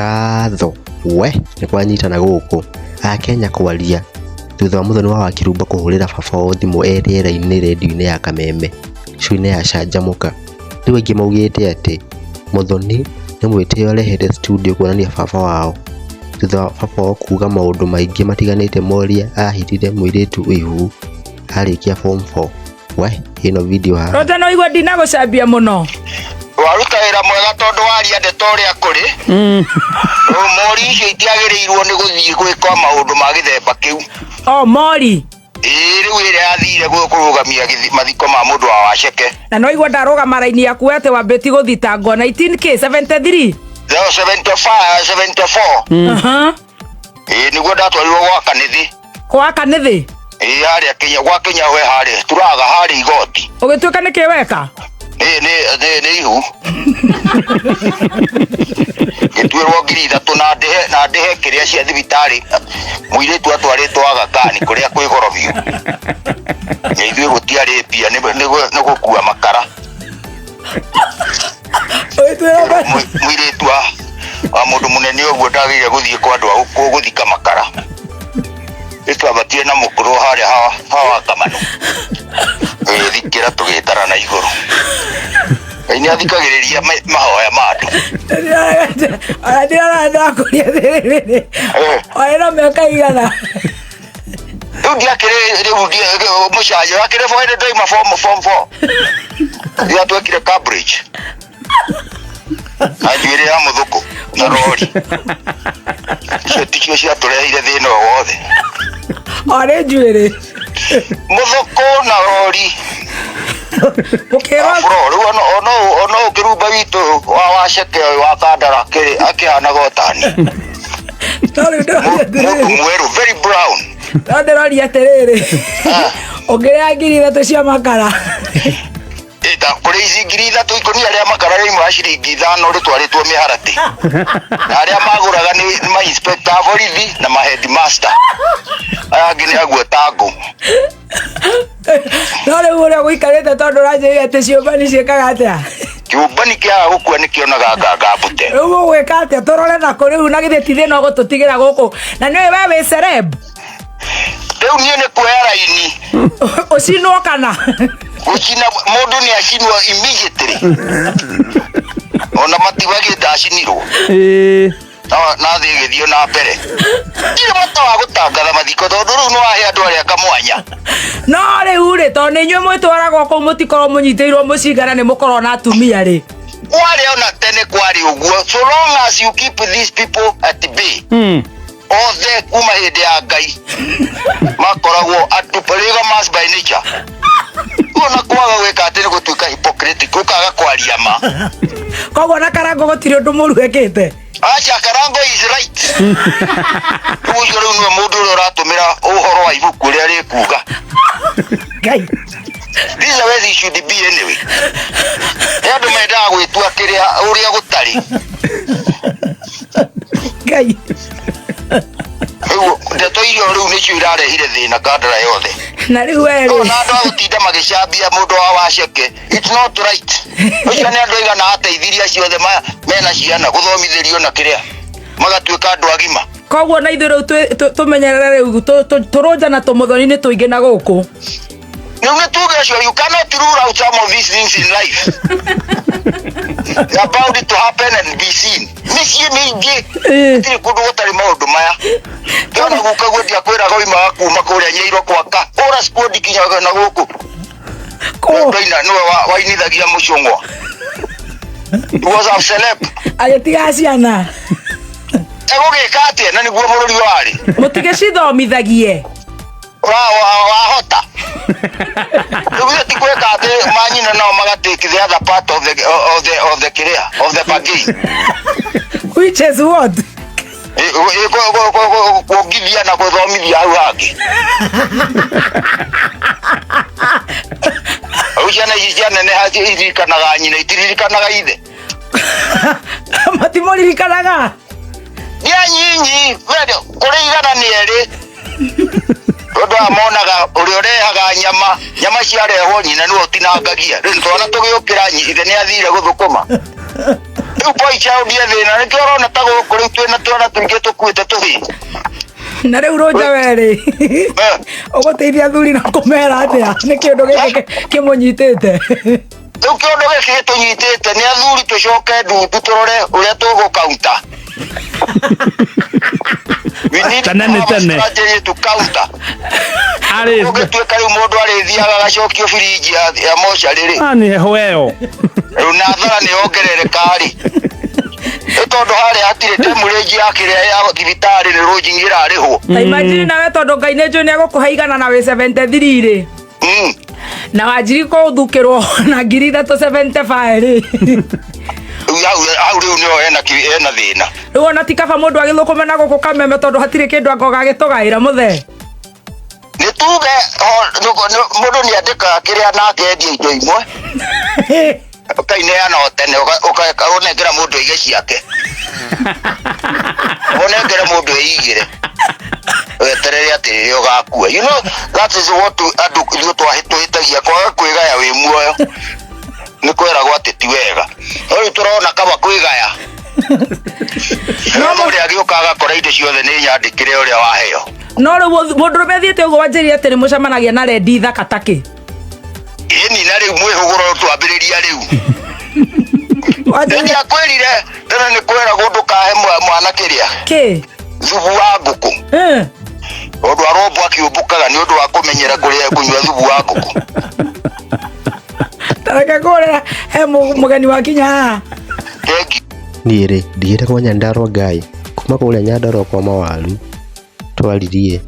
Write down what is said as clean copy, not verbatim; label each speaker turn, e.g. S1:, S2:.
S1: ngatho we nĩ kwanyitana gũkũ Akenya kwaria thutha wa mũthoni wa Wakirumba kũhũrĩra baba thimũ rĩera-inĩ redio-inĩ ya Kameme show-inĩ ya Canjamũka. Rĩu aingĩ maugĩte atĩ mũthoni nĩ mwĩtĩo arehete studio kuonania baba wao thutha wa baba wao kuuga maũndũ maingĩ matiganĩte moria ahirire muiritu ihu arikia form 4. We ĩno video ha
S2: Rodger no igua ndina gũcambia mũno
S3: waruta wĩra mwega tondũ waria ndeto ũrĩa kũrĩ mori icio itiagĩrĩirwo nĩ gũthiĩ gwĩka maũndũ ma gĩthemba kĩu
S2: mori
S3: rĩu ĩrĩa yathire kũrũgamia mathiko ma mũndũ wa Waceke
S2: na no igua ndarũgama raini yaku atĩ wambĩti gũthitangwo 19k 73
S3: 74 nĩguo ndatwarirwo gwa kanĩthĩ harĩa Kenya gwa Kenya we harĩa turaga harĩa igoti
S2: ũgĩtuĩka nĩkĩ weka
S3: nĩ ihu gĩtuĩrwo ngiri ithatũ na ndĩhe kĩrĩa cia thibitarĩ mũirĩtu atwarĩtwo Agakani kũrĩa kwĩ goro biũ na ithuĩ gũtiarĩ mbia nĩ gũkua makara mũirĩtu wa mũndũ mũnene ũguo ndagĩrĩire gũthiĩ kwa andũ a gũthika makara ĩtwabatie na mũkũrũ harĩa hawa Kamano thikĩra tũgĩtara na igũrũ nĩ athikagĩrĩria mahoya ma andũ
S2: ndakũria thĩrĩ no mĩaka igana
S3: rĩu ndiakĩrĩ rĩu mũcanjũ akĩrĩ bũĩrĩ ndoima form 4 rĩrĩa twekire Cambridge na njuĩrĩ ya mũthũkũ na rori icio ticio ciatũreheire thĩna o wothe
S2: arĩ njuĩrĩ
S3: mũthũkũ na rori rĩu ono ũkĩrumba witũ wa Waceke wa Kandara akĩhana gotani mũndũ mwerũ very brown
S2: ndĩroria atĩrĩrĩ ũngĩrĩa ngiri ithatũ cia makara
S3: kũrĩ ici ngiri ithatũ ikũnia rĩa makara rĩmwe wa ciringi 5 rĩtwarĩtwo mĩharatĩ na arĩa magũraga nĩ ma inspector a borithi na ma headmaster aya angĩ nĩ aguo tango
S2: no rĩu ũrĩa gũikarĩte tondũ ũranjĩrĩria atĩ ciũmba nĩ ciĩkaga atĩa
S3: kĩũmba nĩ kĩaga gũkua nĩkĩonaga ngambũte
S2: rĩu ũgwĩka atĩa tũrore nakũ rĩu na githĩ ti thĩna ũgũtũtigĩra gũkũ na nĩwe we wĩ celeb
S3: rĩu niĩ nĩ kuoya raini
S2: ũcinwo kana
S3: gũcina mũndũ nĩ acinwo immediately ona matibagĩ ndacinirwo na thĩ ĩgĩthiĩ na mbere ndirĩ bata wa gũtangatha mathiko tondũ rĩu nĩ wahe andũ arĩa kamwanya
S2: no rĩu rĩ tondũ nĩ inyuĩ mwĩtwaragwo kũu mũtikorwo mũnyitĩirwo mũcinga na nĩ mũkorwo na atumia rĩ
S3: warĩ ona tene kwarĩ ũguo so long as you keep these people at bay othe kuma hĩndĩ ya Ngai makoragwo polygamous by nature ona kwaga gwĩka atĩ nĩ gũtuĩka hypocritic ũkaga kwaria ma
S2: koguo na Karango gũtirĩ ũndũ mũru ekĩte
S3: acha Karango is right ũcio rĩu nĩwe mũndũ ũrĩa ũratũmĩra ũhoro wa ibuku ũrĩa rĩkuga
S2: Ngai
S3: this is where they should be anyway andũ mendaga gwĩtua kĩrĩa ũrĩa gũtarĩ
S2: Ngai
S3: ndeto icio rĩu nĩcio irarehire thĩna Kandara yothe
S2: na rĩu werĩ
S3: na andũ a gũtinda magĩcambia mũndũ wa Waceke it's not right ũcio nĩ andũ aigana ateithiria ciothe mena ciana gũthomithĩrio na kĩrĩa magatuĩka andũ agima
S2: koguo na ithuĩ rĩu tũmenyerere rĩu tũrũnja na tũmũthoni nĩ tũingĩ na gũkũ
S3: rĩu nĩ tuge cio you cannot rule out some of these things in life about it to happen and be seen mĩciĩ mĩingĩ gũtirĩ kũndũ gũtarĩ maũndũ maya kĩona guka gwendia kwĩraga oimaga kuma kũrĩa Nyairũ kwaka ũra squad kinyaga na gũkũ kũndũ-inĩ nĩwe wainithagia mũcũng'wa was a celeb
S2: agĩtiga ciana
S3: egũgĩka atĩa na nĩguo bũrũri warĩ
S2: mũtigĩcithomithagie
S3: wahota rĩu ti kwĩka atĩ manyina nao magatake the other part of the bargain
S2: which is what
S3: kũngithia na gũthomithia hau hangĩ ciana ici cianeneha iririkanaga nyina itiririkanaga ithe
S2: matimũririkanaga
S3: nĩa nyinyi kũrĩ igana nĩ erĩ tondũ amonaga ũrĩa ũrehaga nyama ciarehwo nyina nĩwe ũtinangagia rĩu twana tũgĩũkĩra ithe nĩ athire gũthũkũma riu boy child dia thina ni kioro na tago kuri twina twana twingi tukuite tuhi
S2: na riu Rodger weri uguteithia thuri na kumera atia ni kindu giki kimunyitite
S3: riu kindu giki gitunyitite ni athuri tucoke ndundu turore uria tugukaunta
S4: tene
S3: tu counter
S4: ari
S3: ugituika riu mundu arithiaga gacokio firiji ya mocha riri
S4: ni heho
S3: riu na thara ni ongerereka-ri tondu hari hatire temurenji yakire ya thibitari ni rujingira ariho
S2: imagine nawe tondu Ngai ni njui ni agukuheigana na wi 73 ri na wanjiri kuthukirwo na 375 ri
S3: au riu nio ena thina
S2: riu ona ti kaba mundu agithukume na guku kameme tondu hatire kindu akoga agitugaira muthe
S3: ni tuge mundu ni andikaga kiria nake endia indo imwe ukaineana tene ukanengera mundu ige ciake unengere mundu igire weterere ati riria ugakua you know that is what andu twahitagia kwaga kwigaya wi muoyo ni kwiragwo ati ti wega riu turona kaba kwigaya no muri agiukaga kora indo ciothe ni nyandikire uria waheo
S2: no riu mundu methiete uguo wanjirie ati ni mucemanagia na rendi thaka taki
S3: ini na riu mwihuguro twambiriria riu ndia kwirire tena ni kwiragwo ndukahe mwana kiria
S2: ki
S3: thubu wa nguku undu arombo akiumbukaga ni undu wa kumenyera kuria kunywa thubu wa nguku
S2: tareke kore he mugeni wa kinya
S1: niĩ rĩ ndigĩte kwa Nyandarua Ngai kuma kũrĩa Nyandarua kwa mawaru twaririe